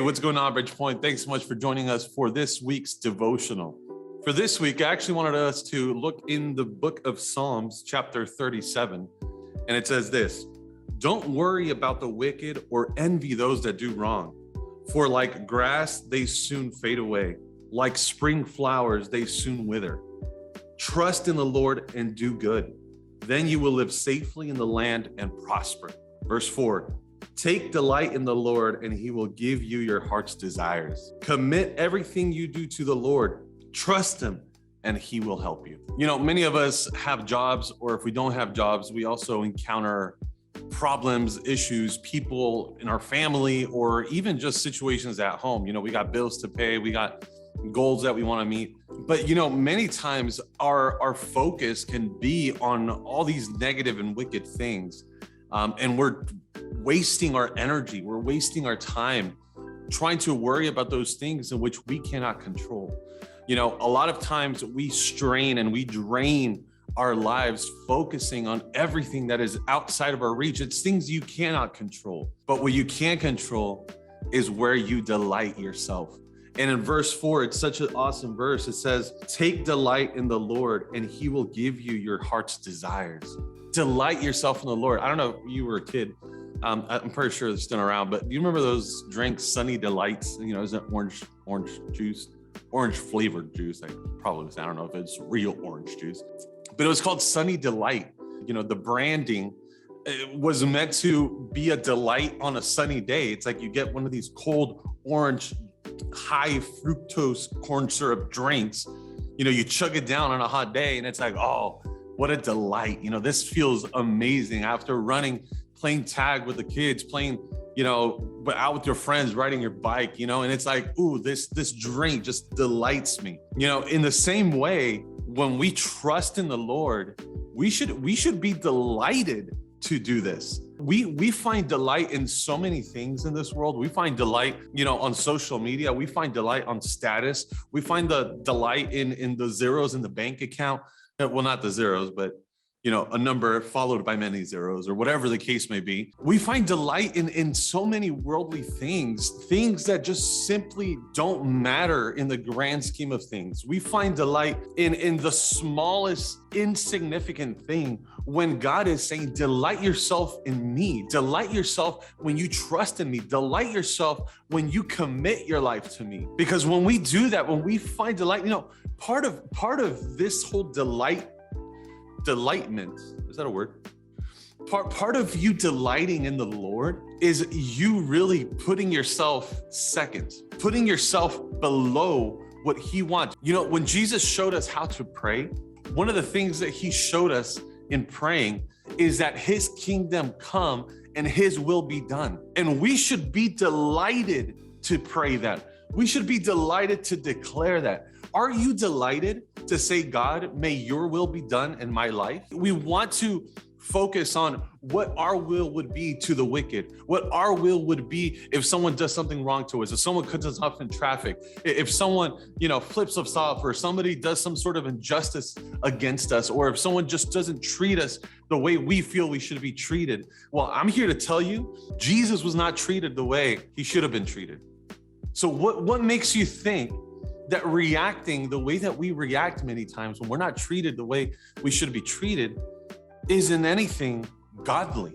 Hey, what's going on, Bridgepoint? Thanks so much for joining us for this week's devotional. For this week, I actually wanted us to look in the book of Psalms, chapter 37, and it says this: "Don't worry about the wicked or envy those that do wrong, for like grass, they soon fade away. Like spring flowers, they soon wither. Trust in the Lord and do good. Then you will live safely in the land and prosper." Verse 4, "Take delight in the Lord, and he will give you your heart's desires. Commit everything you do to the Lord. Trust him, and he will help you." You know, many of us have jobs, or if we don't have jobs, we also encounter problems, issues, people in our family, or even just situations at home. You know, we got bills to pay, we got goals that we want to meet. But, you know, many times our focus can be on all these negative and wicked things. And we're wasting our energy, we're wasting our time trying to worry about those things in which we cannot control. You know, a lot of times we strain and we drain our lives focusing on everything that is outside of our reach. It's things you cannot control. But what you can control is where you delight yourself. And in verse 4, it's such an awesome verse. It says, "Take delight in the Lord, and he will give you your heart's desires." Delight yourself in the Lord. I don't know if you were a kid. I'm pretty sure it's still around, but do you remember those drinks, Sunny Delights? You know, is that orange juice, orange flavored juice? I probably was, I don't know if it's real orange juice, but it was called Sunny Delight. You know, the branding was meant to be a delight on a sunny day. It's like you get one of these cold orange, high fructose corn syrup drinks. You know, you chug it down on a hot day and it's like, oh, what a delight. You know, this feels amazing after playing tag with the kids, playing, you know, but out with your friends, riding your bike, you know, and it's like, ooh, this drink just delights me. You know, in the same way, when we trust in the Lord, we should be delighted to do this. We find delight in so many things in this world. We find delight, you know, on social media. We find delight on status. We find the delight in the zeros in the bank account. Well, not the zeros, but, you know, a number followed by many zeros, or whatever the case may be. We find delight in so many worldly things that just simply don't matter in the grand scheme of things. We find delight in the smallest insignificant thing, when God is saying, delight yourself in me. Delight yourself when you trust in me. Delight yourself when you commit your life to me. Because when we do that, when we find delight, you know, part of this whole delightment, is that a word? Part of you delighting in the Lord is you really putting yourself second, putting yourself below what he wants. You know, when Jesus showed us how to pray, one of the things that he showed us in praying is that his kingdom come and his will be done. And we should be delighted to pray that. We should be delighted to declare that. Are you delighted to say, God, may your will be done in my life? We want to focus on what our will would be to the wicked, what our will would be if someone does something wrong to us, if someone cuts us off in traffic, if someone, you know, flips us off, or somebody does some sort of injustice against us, or if someone just doesn't treat us the way we feel we should be treated. Well, I'm here to tell you, Jesus was not treated the way he should have been treated. So what makes you think that reacting the way that we react many times when we're not treated the way we should be treated isn't anything godly?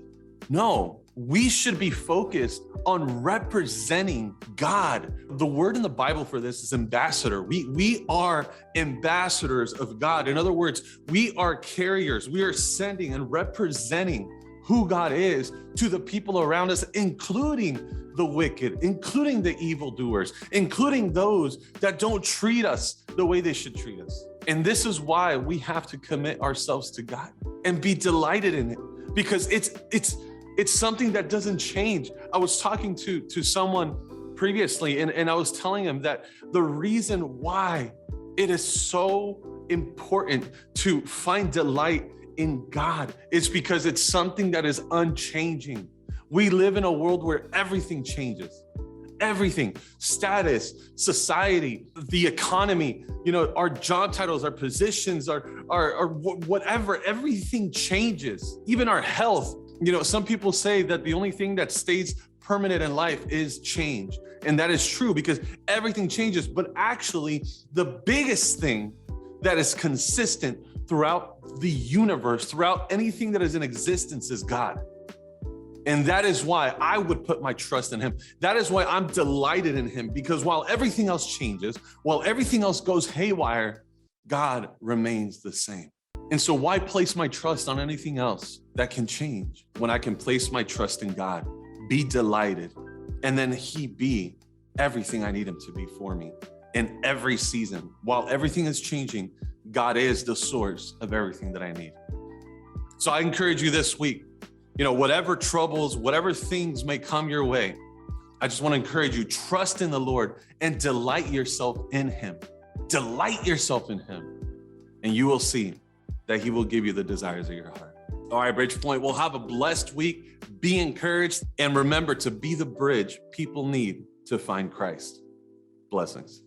No, we should be focused on representing God. The word in the Bible for this is ambassador. We are ambassadors of God. In other words, we are carriers. We are sending and representing who God is to the people around us, including the wicked, including the evildoers, including those that don't treat us the way they should treat us. And this is why we have to commit ourselves to God and be delighted in it, because it's something that doesn't change. I was talking to someone previously, and I was telling him that the reason why it is so important to find delight in God is because it's something that is unchanging. We live in a world where everything changes. Everything, status, society, the economy, you know, our job titles, our positions, our whatever, everything changes. Even our health. You know, some people say that the only thing that stays permanent in life is change. And that is true because everything changes. But actually, the biggest thing that is consistent throughout the universe, throughout anything that is in existence, is God. And that is why I would put my trust in him. That is why I'm delighted in him, because while everything else changes, while everything else goes haywire, God remains the same. And so why place my trust on anything else that can change when I can place my trust in God, be delighted, and then he be everything I need him to be for me in every season. While everything is changing, God is the source of everything that I need. So I encourage you this week, whatever troubles, whatever things may come your way, I just want to encourage you, trust in the Lord and delight yourself in him. Delight yourself in him, and you will see that he will give you the desires of your heart. All right, Bridge Point, we'll have a blessed week. Be encouraged, and remember to be the bridge people need to find Christ. Blessings.